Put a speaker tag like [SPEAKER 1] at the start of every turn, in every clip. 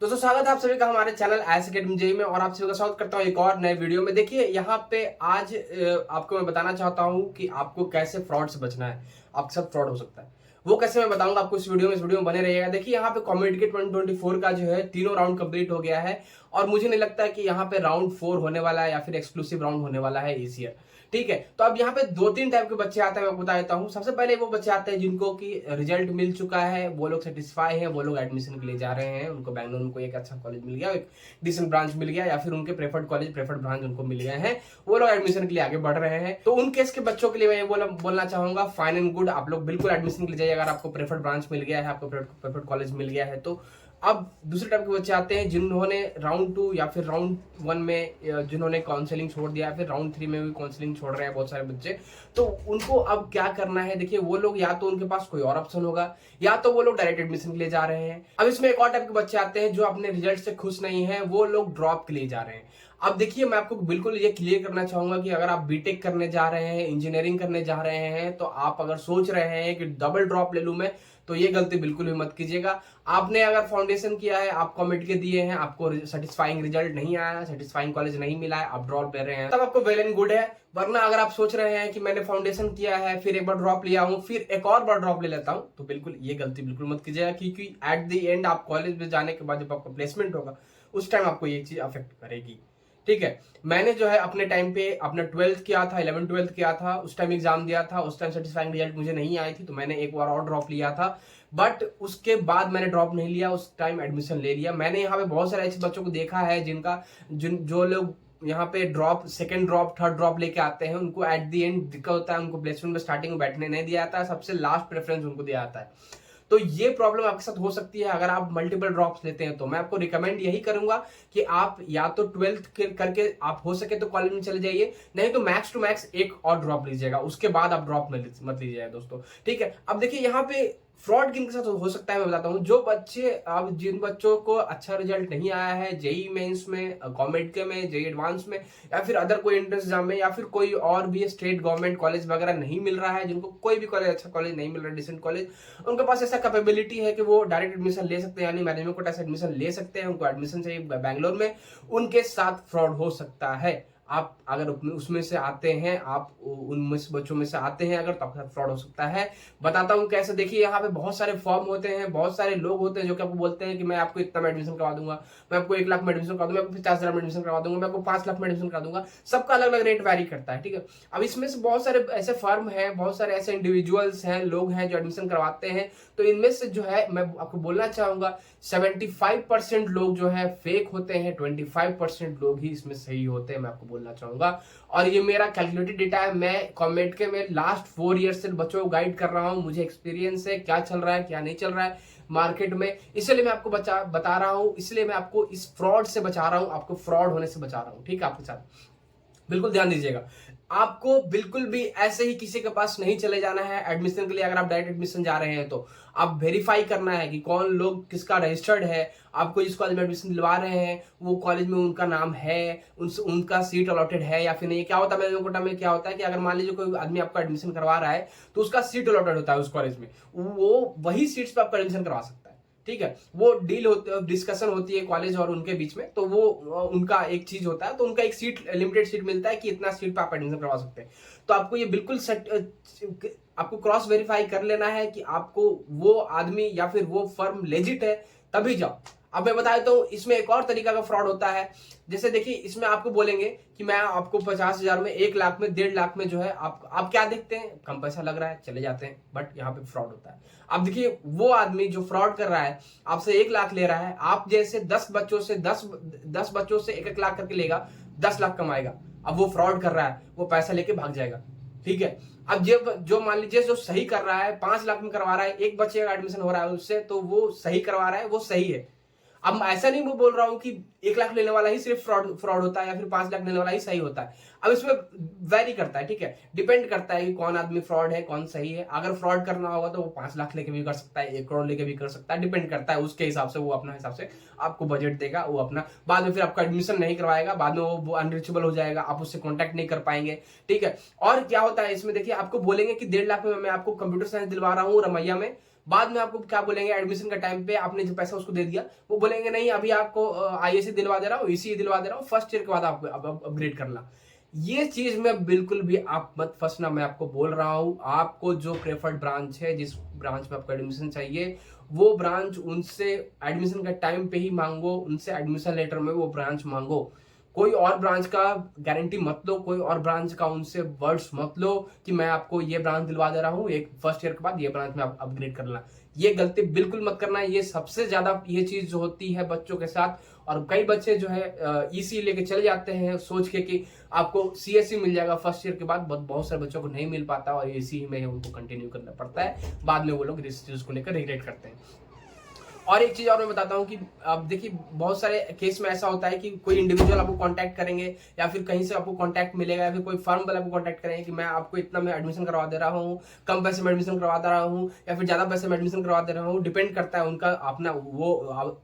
[SPEAKER 1] दोस्तों स्वागत है आप सभी का हमारे चैनल आईएएस एकेडमी जेईई में और आप सभी का स्वागत करता हूं एक और नए वीडियो में। देखिए यहाँ पे आज आपको मैं बताना चाहता हूं कि आपको कैसे फ्रॉड से बचना है। आपके साथ फ्रॉड हो सकता है, वो कैसे मैं बताऊंगा आपको इस वीडियो में बने रहिएगा। देखिए यहाँ पे कॉमेडी के 2024 का जो है तीनों राउंड कंप्लीट हो गया है और मुझे नहीं लगता है कि यहाँ पे राउंड 4 होने वाला है या फिर एक्सक्लूसिव राउंड होने वाला है इस ईयर। ठीक है, तो अब यहाँ पे दो तीन टाइप के बच्चे आते हैं, मैं आपको बता देता हूँ। सबसे पहले वो बच्चे आते हैं जिनको कि रिजल्ट मिल चुका है, वो लोग सेटिस्फाई हैं, वो लोग एडमिशन के लिए जा रहे हैं, उनको बैंगलोर में कोई एक अच्छा कॉलेज मिल गया, एक डिसेंट ब्रांच मिल गया या फिर उनके प्रेफर्ड कॉलेज प्रेफर्ड ब्रांच उनको मिल गए हैं, वो लोग एडमिशन के लिए आगे बढ़ रहे हैं। तो उन केस के बच्चों के लिए मैं बोलना चाहूंगा फाइन एंड गुड, आप लोग बिल्कुल एडमिशन के लिए जाइए। अगर आपको प्रेफर्ड ब्रांच मिल गया है, आपको प्रेफर्ड कॉलेज मिल गया है, तो अब दूसरे टाइप के बच्चे आते हैं जिन्होंने राउंड 2 या फिर राउंड 1 में जिन्होंने काउंसलिंग छोड़ दिया, फिर राउंड 3 में भी काउंसलिंग छोड़ रहे हैं बहुत सारे बच्चे। तो उनको अब क्या करना है, देखिए वो लोग या तो उनके पास कोई और ऑप्शन होगा या तो वो लोग डायरेक्ट एडमिशन के लिए जा रहे हैं। अब इसमें एक और टाइप के बच्चे आते हैं जो अपने रिजल्ट से खुश नहीं है, वो लोग ड्रॉप के लिए जा रहे हैं। अब देखिए मैं आपको बिल्कुल ये क्लियर करना चाहूंगा कि अगर आप बीटेक करने जा रहे हैं, इंजीनियरिंग करने जा रहे हैं, तो आप अगर सोच रहे हैं कि डबल ड्रॉप ले लूं मैं, तो ये गलती बिल्कुल भी मत कीजिएगा। आपने अगर फाउंडेशन किया है, आप कॉमेडी के दिए हैं, आपको सेटिस्फाइंग रिजल्ट नहीं आया, सेटिस्फाइंग कॉलेज नहीं मिला है, आप ड्रॉप ले रहे हैं, तब आपको वेल एंड गुड है। वरना अगर आप सोच रहे हैं कि मैंने फाउंडेशन किया है, फिर एक बार ड्रॉप लिया हूं, फिर एक और बार ड्रॉप ले लेता हूं, तो बिल्कुल ये गलती बिल्कुल मत कीजिएगा, क्योंकि एट द एंड आप कॉलेज में जाने के बाद जब आपका प्लेसमेंट होगा उस टाइम आपको ये चीज अफेक्ट करेगी। ठीक है, मैंने जो है अपने टाइम पे अपना 12th किया था, 11 12th किया था, उस टाइम एग्जाम दिया था, उस टाइम सेटिस्फाइंग रिजल्ट मुझे नहीं आई थी, तो मैंने एक बार और ड्रॉप लिया था। बट उसके बाद मैंने ड्रॉप नहीं लिया, उस टाइम एडमिशन ले लिया। मैंने यहाँ पे बहुत सारे ऐसे बच्चों को देखा है जो लोग यहाँ पे drop, second drop, third drop लेके आते हैं, उनको एट द एंड दिक्कत होता है, उनको प्लेसमेंट में स्टार्टिंग में बैठने नहीं दिया जाता है, सबसे लास्ट प्रेफरेंस उनको दिया जाता है। तो ये प्रॉब्लम आपके साथ हो सकती है अगर आप मल्टीपल ड्रॉप्स लेते हैं। तो मैं आपको रिकमेंड यही करूंगा कि आप या तो 12th करके आप हो सके तो कॉलेज में चले जाइए, नहीं तो मैक्स टू मैक्स एक और ड्रॉप लीजिएगा, उसके बाद आप ड्रॉप मत लीजिएगा दोस्तों। ठीक है, अब देखिए यहाँ पे फ्रॉड किन के साथ हो सकता है मैं बताता हूँ। जो बच्चे, अब जिन बच्चों को अच्छा रिजल्ट नहीं आया है जेईई मेंस में, कॉमेड के में, जेईई एडवांस में, या फिर अदर कोई एंट्रेंस एग्जाम में, या फिर कोई और भी स्टेट गवर्नमेंट कॉलेज वगैरह नहीं मिल रहा है, जिनको कोई भी कॉलेज, अच्छा कॉलेज नहीं मिल रहा, डिसेंट कॉलेज, उनके पास ऐसा कैपेबिलिटी है कि वो डायरेक्ट एडमिशन ले सकते हैं, यानी मैनेजमेंट कोटा से एडमिशन ले सकते हैं, उनको एडमिशन चाहिए बैंगलोर में, उनके साथ फ्रॉड हो सकता है। आप अगर उसमें से आते हैं, आप उन बच्चों में से आते हैं अगर, तो आपके साथ फ्रॉड हो सकता है। बताता हूं कैसे। देखिए यहाँ पे बहुत सारे फॉर्म होते हैं, बहुत सारे लोग होते हैं जो कि आपको बोलते हैं कि मैं आपको इतना में एडमिशन करवा दूंगा, मैं आपको 1 लाख में एडमिशन करवा दूंगा, मैं आपको 50,000 में एडमिशन करवा दूंगा, मैं आपको 5 लाख में एडमिशन करा दूंगा। सबका अलग अलग रेट वैरी करता है। ठीक है, अब इसमें से बहुत सारे ऐसे फर्म हैं, बहुत सारे ऐसे इंडिविजुअल्स हैं, लोग हैं जो एडमिशन करवाते हैं। तो इनमें से जो है मैं आपको बोलना चाहूंगा 75% लोग जो है फेक होते हैं, 25% लोग ही इसमें सही होते हैं, मैं आपको बोलना चाहूंगा। और ये मेरा कैलकुलेटेड डेटा है, मैं कॉमेड के में लास्ट 4 ईयर से बच्चों को गाइड कर रहा हूं, मुझे एक्सपीरियंस है क्या चल रहा है क्या नहीं चल रहा है मार्केट में, इसलिए मैं आपको बता रहा हूं, इसलिए मैं आपको इस फ्रॉड से बचा रहा हूं, आपको फ्रॉड होने से बचा रहा हूं। ठीक है, आपके साथ बिल्कुल ध्यान दीजिएगा। आपको बिल्कुल भी ऐसे ही किसी के पास नहीं चले जाना है एडमिशन के लिए। अगर आप डायरेक्ट एडमिशन जा रहे हैं तो आप वेरीफाई करना है कि कौन लोग किसका रजिस्टर्ड है, आपको जिस कॉलेज में एडमिशन दिलवा रहे हैं वो कॉलेज में उनका नाम है, उनका सीट अलॉटेड है या फिर नहीं। क्या होता है मैनेजमेंट कोटा में, क्या होता है कि अगर मान लीजिए कोई आदमी आपका एडमिशन करवा रहा है तो उसका सीट अलॉटेड होता है उस कॉलेज में, वो वही सीट्स पे आपका एडमिशन करवा सकता है। ठीक है, वो डील होती, डिस्कशन होती है कॉलेज और उनके बीच में, तो वो उनका एक चीज होता है, तो उनका एक सीट, लिमिटेड सीट मिलता है कि इतना सीट पे आप एडमिशन करवा सकते हैं। तो आपको ये बिल्कुल आपको क्रॉस वेरीफाई कर लेना है कि आपको वो आदमी या फिर वो फर्म लेजिट है, तभी जाओ। अब मैं बता देता हूँ इसमें एक और तरीका का फ्रॉड होता है। जैसे देखिए इसमें आपको बोलेंगे कि मैं आपको 50,000 में, 1 लाख में, 1.5 लाख में जो है, आप क्या देखते हैं, कम पैसा लग रहा है, चले जाते हैं, बट यहाँ पे फ्रॉड होता है। अब देखिए वो आदमी जो फ्रॉड कर रहा है, आपसे 1 लाख ले रहा है, आप जैसे 10 बच्चों से 10 बच्चों से 1-1 लाख करके लेगा, 10 लाख कमाएगा। अब वो फ्रॉड कर रहा है, वो पैसा लेके भाग जाएगा। ठीक है, अब जो मान लीजिए जो सही कर रहा है, 5 लाख में करवा रहा है, एक बच्चे का एडमिशन हो रहा है उससे, तो वो सही करवा रहा है, वो सही है। अब ऐसा नहीं मैं बोल रहा हूं कि 1 लाख लेने वाला ही सिर्फ फ्रॉड होता है या फिर 5 लाख लेने वाला ही सही होता है। अब इसमें वेरी करता है। ठीक है, डिपेंड करता है कि कौन आदमी फ्रॉड है, कौन सही है। अगर फ्रॉड करना होगा तो वो 5 लाख लेके भी कर सकता है, 1 करोड़ लेके भी कर सकता है, डिपेंड करता है उसके हिसाब से, वो अपना हिसाब से आपको बजट देगा, वो अपना बाद में फिर आपका एडमिशन नहीं करवाएगा, बाद में वो अनरीचेबल हो जाएगा, आप उससे कॉन्टैक्ट नहीं कर पाएंगे। ठीक है, और क्या होता है इसमें, देखिए आपको बोलेंगे कि 1.5 लाख में मैं आपको कंप्यूटर साइंस दिलवा रहा हूँ रमैया में, बाद में आपको क्या बोलेंगे, एडमिशन का टाइम पे आपने जो पैसा उसको दे दिया, वो बोलेंगे नहीं अभी आपको आईएससी दिलवा दे रहा हूँ, ईसी दिलवा दे रहा हूँ, फर्स्ट ईयर के बाद आपको अपग्रेड करना। ये चीज में बिल्कुल भी आप मत फंसना, मैं आपको बोल रहा हूं। आपको जो प्रेफर्ड ब्रांच है, जिस ब्रांच में आपको एडमिशन चाहिए, वो ब्रांच उनसे एडमिशन का टाइम पे ही मांगो, उनसे एडमिशन लेटर में वो ब्रांच मांगो। कोई और ब्रांच का गारंटी मत लो, कोई और ब्रांच का उनसे वर्ड्स मत लो कि मैं आपको ये ब्रांच दिलवा दे रहा हूँ, एक फर्स्ट ईयर के बाद ये ब्रांच में आप अपग्रेड करना। ये गलती बिल्कुल मत करना। ये सबसे ज्यादा ये चीज जो होती है बच्चों के साथ, और कई बच्चे जो है ईसी लेके चले जाते हैं सोच के कि आपको सीएससी मिल जाएगा फर्स्ट ईयर के बाद। बहुत सारे बच्चों को नहीं मिल पाता और एसी में उनको कंटिन्यू करना पड़ता है, बाद में वो लोग इस चीज को लेकर रिग्रेट करते हैं। और एक चीज और मैं बताता हूँ कि अब देखिए बहुत सारे केस में ऐसा होता है कि कोई इंडिविजुअल आपको कांटेक्ट करेंगे, या फिर कहीं से आपको कांटेक्ट मिलेगा, या फिर कोई फर्म वाला आपको कांटेक्ट करेंगे कि मैं आपको इतना में एडमिशन करवा दे रहा हूँ, कम पैसे में एडमिशन करवा दे रहा हूँ, या फिर ज्यादा पैसे में एडमिशन करवा दे रहा हूँ। डिपेंड करता है उनका अपना, वो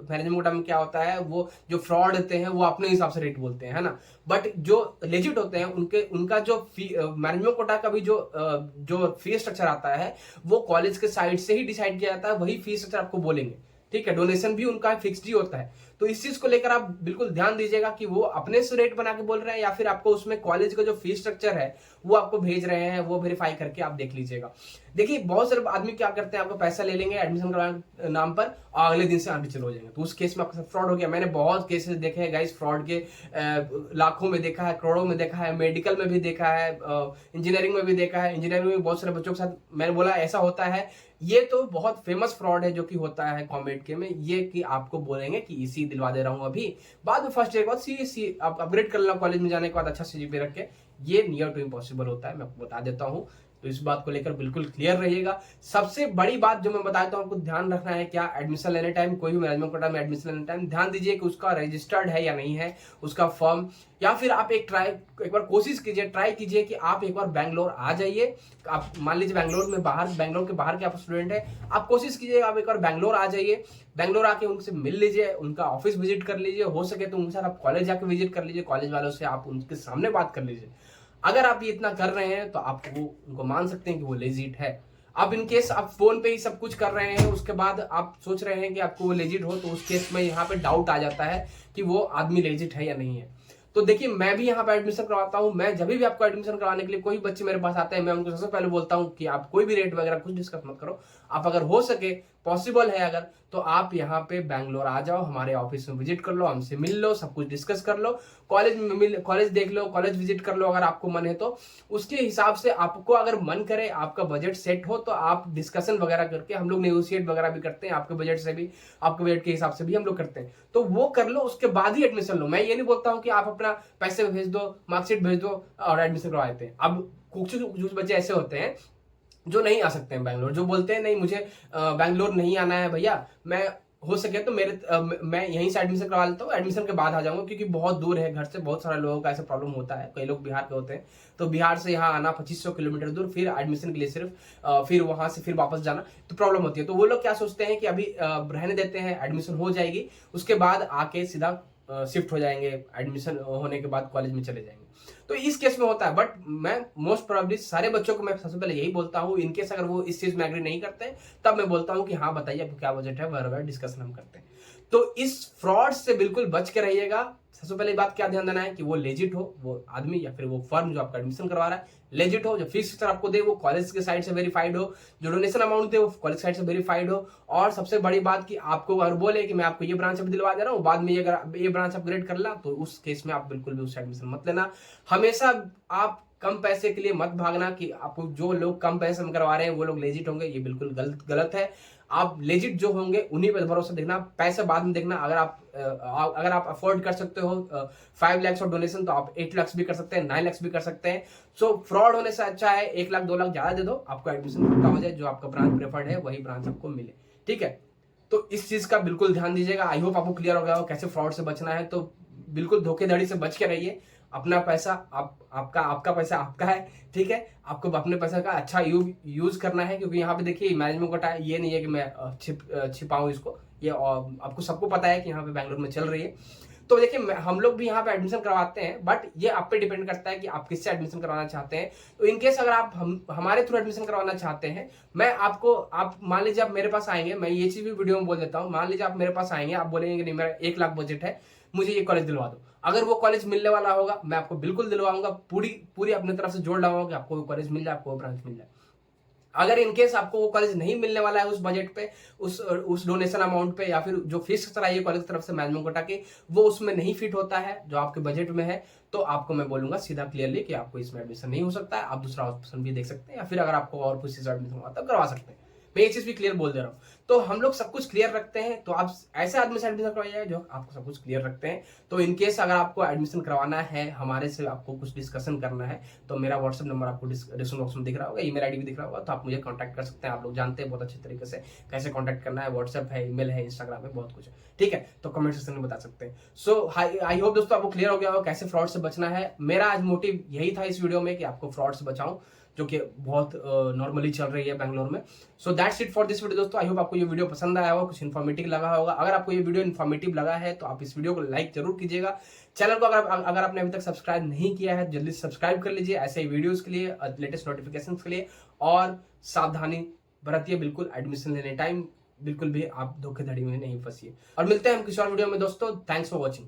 [SPEAKER 1] मैनेजमेंट कोटा में क्या होता है, वो जो फ्रॉड होते हैं वो अपने हिसाब से रेट बोलते हैं, है ना। बट जो लेजिट होते हैं उनका जो मैनेजमेंट कोटा का भी जो फीस स्ट्रक्चर आता है, वो कॉलेज के साइड से ही डिसाइड किया जाता है, वही फीस स्ट्रक्चर आपको बोलेंगे, ठीक है। डोनेशन भी उनका फिक्स्ड ही होता है। तो इस चीज को लेकर आप बिल्कुल ध्यान दीजिएगा कि वो अपने से रेट बना के बोल रहे हैं, या फिर आपको उसमें कॉलेज का जो फीस स्ट्रक्चर है वो आपको भेज रहे हैं, वो वेरीफाई करके आप देख लीजिएगा। देखिए बहुत सारे आदमी क्या करते हैं, आपको पैसा ले लेंगे एडमिशन करवाने नाम पर और अगले दिन से अनरिचल हो जाएंगे, तो उस केस में आपका फ्रॉड हो गया। मैंने बहुत केसेस देखे हैं गाइस, फ्रॉड के लाखों में देखा है, करोड़ों में देखा है, मेडिकल में भी देखा है, इंजीनियरिंग में भी देखा है। इंजीनियरिंग में बहुत सारे बच्चों के साथ मैंने बोला ऐसा होता है। ये तो बहुत फेमस फ्रॉड है जो कि होता है कॉमेड के में, ये कि आपको बोलेंगे कि इसी दिलवा दे रहा हूं अभी, बाद में फर्स्ट ईयर के बाद सी आप अपग्रेड कर लेना कॉलेज में जाने के बाद अच्छा सीजीपीए रख के। ये नियर टू इम्पॉसिबल होता है, मैं आपको बता देता हूं। तो इस बात को लेकर बिल्कुल क्लियर रहिएगा। सबसे बड़ी बात जो मैं बताता हूं आपको ध्यान रखना है, क्या एडमिशन लेने टाइम, कोई भी मैनेजमेंट कोटा में एडमिशन लेने टाइम ध्यान दीजिए कि उसका रजिस्टर्ड है या नहीं है उसका फॉर्म। या फिर आप एक बार कोशिश कीजिए, ट्राई कीजिए कि आप एक बार बैंगलोर आ जाइए। आप मान लीजिए बैंगलोर के बाहर के आप स्टूडेंट है, आप कोशिश कीजिए आप एक बार बैंगलोर आ जाइए। बैंगलोर आके उनसे मिल लीजिए, उनका ऑफिस विजिट कर लीजिए, हो सके तो उनके साथ आप कॉलेज जाके विजिट कर लीजिए, कॉलेज वालों से आप उनके सामने बात कर लीजिए। अगर आप ये इतना कर रहे हैं तो आप उनको मान सकते हैं कि वो लेजिट है। अब इन केस आप फोन पे ही सब कुछ कर रहे हैं, उसके बाद आप सोच रहे हैं कि आपको वो लेजिट हो, तो उस केस में यहाँ पे डाउट आ जाता है कि वो आदमी लेजिट है या नहीं है। तो देखिए मैं भी यहाँ पे एडमिशन करवाता हूँ। मैं जब भी आपको एडमिशन करवाने के लिए कोई बच्चे मेरे पास आते हैं, मैं उनको सबसे पहले बोलता हूँ कि आप कोई भी रेट वगैरह कुछ डिस्कस मत करो। आप अगर हो सके, पॉसिबल है अगर, तो आप यहाँ पे बैंगलोर आ जाओ, हमारे ऑफिस में विजिट कर लो, हमसे मिल लो, सब कुछ डिस्कस कर लो, कॉलेज देख लो, कॉलेज विजिट कर लो अगर आपको मन है तो। उसके हिसाब से आपको अगर मन करे, आपका बजट सेट हो, तो आप डिस्कशन वगैरह करके, हम लोग नेगोशिएट वगैरह भी करते हैं आपके बजट से भी, आपके बजट के हिसाब से भी हम लोग करते हैं। तो वो कर लो, उसके बाद ही एडमिशन लो। मैं ये नहीं बोलता हूँ कि आप अपना पैसे भेज दो, मार्कशीट भेज दो और एडमिशन करवा देते हैं। अब कुछ बच्चे ऐसे होते हैं जो नहीं आ सकते हैं बैंगलोर, जो बोलते हैं नहीं मुझे बैंगलोर नहीं आना है भैया, मैं हो सके तो मैं यहीं से एडमिशन करवा लेता हूँ, एडमिशन के बाद आ जाऊंगा, क्योंकि बहुत दूर है घर से। बहुत सारे लोगों का ऐसा प्रॉब्लम होता है, कई लोग बिहार के होते हैं, तो बिहार से यहाँ आना 2500 किलोमीटर दूर, फिर एडमिशन के लिए सिर्फ, फिर वहां से फिर वापस जाना, तो प्रॉब्लम होती है। तो वो लोग क्या सोचते हैं कि अभी रहने देते हैं, एडमिशन हो जाएगी, उसके बाद आके सीधा शिफ्ट हो जाएंगे, एडमिशन होने के बाद कॉलेज में चले जाएंगे। तो इस केस में होता है। बट मैं मोस्ट प्रोबेबली सारे बच्चों को मैं सबसे पहले यही बोलता हूँ, इनकेस अगर वो इस चीज में एग्री नहीं करते तब मैं बोलता हूँ कि हाँ बताइए आपको क्या बजट है, बराबर डिस्कशन हम करते हैं। तो इस फ्रॉड से बिल्कुल बच के रहिएगा। सबसे पहले बात क्या ध्यान देना है कि वो लेजिट हो, वो आदमी या फिर वो फर्म जो आपका एडमिशन करवा रहा है लेजिट हो, जो फीस स्ट्रक्चर आपको दे वो कॉलेज के साइड से वेरीफाइड हो, जो डोनेशन अमाउंट दे वो कॉलेज साइड से वेरीफाइड हो। और सबसे बड़ी बात कि आपको अगर बोले कि मैं आपको ये ब्रांच अभी दिलवा दे रहा हूँ, बाद में ये ब्रांच अपग्रेड कर ला, तो उस केस में आप बिल्कुल भी उस एडमिशन मत लेना। हमेशा आप कम पैसे के लिए मत भागना कि आपको जो लोग कम पैसे में करवा रहे हैं वो लोग लेजिट होंगे, ये बिल्कुल गलत है। आप लेजिट जो होंगे उन्हीं पर भरोसा देखना, पैसे बाद में देखना। अगर आप अफोर्ड कर सकते हो 5 लाख और डोनेशन, तो आप 8 लाख भी कर सकते हैं, 9 लाख भी कर सकते हैं। सो फ्रॉड होने से अच्छा है 1 लाख 2 लाख ज्यादा दे दो, आपको एडमिशन पक्का हो जाए, जो आपका ब्रांच प्रेफर्ड है वही ब्रांच आपको मिले, ठीक है। तो इस चीज का बिल्कुल ध्यान दीजिएगा। आई होप आपको क्लियर हो गया हो कैसे फ्रॉड से बचना है। तो बिल्कुल धोखेधड़ी से बच के रहिए। अपना पैसा आपका पैसा आपका है, ठीक है। आपको अपने पैसा का अच्छा यूज करना है, क्योंकि यहाँ पे देखिए मैनेजमेंट कोटा ये नहीं है कि मैं छिपाऊं इसको, ये आपको सबको पता है कि यहाँ पे बैंगलोर में चल रही है। तो देखिए हम लोग भी यहाँ पे एडमिशन करवाते हैं, बट ये आप पे डिपेंड करता है कि आप किससे एडमिशन करवाना चाहते हैं। तो इनकेस अगर आप हमारे थ्रू एडमिशन करवाना चाहते हैं, मैं आपको, आप मान लीजिए आप मेरे पास आएंगे, मैं ये चीज भी वीडियो में बोल देता हूँ, मान लीजिए आप मेरे पास आएंगे, आप बोलेंगे कि नहीं मेरा 1 लाख बजट है, मुझे ये कॉलेज दिलवा दो। अगर वो कॉलेज मिलने वाला होगा मैं आपको बिल्कुल दिलवाऊंगा, पूरी पूरी अपनी तरफ से जोड़ लगाऊंगा कि आपको वो कॉलेज मिल जाए, आपको वो ब्रांच मिल जाए। अगर इनकेस आपको वो कॉलेज नहीं मिलने वाला है उस बजट पे, उस डोनेशन अमाउंट पे, या फिर जो फीस कराई है कॉलेज की तरफ से मैनेजमेंट को के, वो उसमें नहीं फिट होता है जो आपके बजट में है, तो आपको मैं बोलूंगा सीधा क्लियरली कि आपको इसमें एडमिशन नहीं हो सकता है, आप दूसरा ऑप्शन भी देख सकते हैं, या फिर अगर आपको और कुछ चीज एडमिशन हुआ तब करवा सकते हैं। मैं ये चीज भी क्लियर बोल दे रहा हूँ। तो हम लोग सब कुछ क्लियर रखते हैं, तो आप ऐसे आदमी से एडमिशन करवाइए जो आपको सब कुछ क्लियर रखते हैं। तो इनकेस अगर आपको एडमिशन करवाना है, हमारे से आपको कुछ डिस्कशन करना है, तो मेरा व्हाट्सएप नंबर आपको डिस्क्रिप्शन बॉक्स में दिख रहा होगा, ईमेल आईडी भी दिख रहा होगा, तो आप मुझे कांटेक्ट कर सकते हैं। आप लोग जानते हैं बहुत अच्छे तरीके से कैसे कांटेक्ट करना है, व्हाट्सएप है, ईमेल है, इंस्टाग्राम है, बहुत कुछ है, ठीक है। तो कमेंट सेक्शन में बता सकते हैं। सो आई होप दोस्तों आपको क्लियर हो गया हो कैसे फ्रॉड से बचना है। मेरा आज मोटिव यही था इस वीडियो में कि आपको फ्रॉड से बचाऊं, जो कि बहुत नॉर्मली चल रही है बैंगलोर में। So that's it for this video दोस्तों। आई होप आपको ये वीडियो पसंद आया होगा, कुछ इन्फॉर्मेटिव लगा होगा। अगर आपको ये वीडियो इन्फॉर्मेटिव लगा है तो आप इस वीडियो को लाइक जरूर कीजिएगा। चैनल को अगर आपने अभी तक सब्सक्राइब नहीं किया है, जल्दी से सब्सक्राइब कर लीजिए ऐसे ही वीडियोस के लिए, लेटेस्ट नोटिफिकेशन के लिए। और सावधानी बरतिए बिल्कुल, एडमिशन लेने टाइम बिल्कुल भी आप धोखाधड़ी में नहीं फंसिए। और मिलते हैं हम किसी और वीडियो में दोस्तों। Thanks for watching.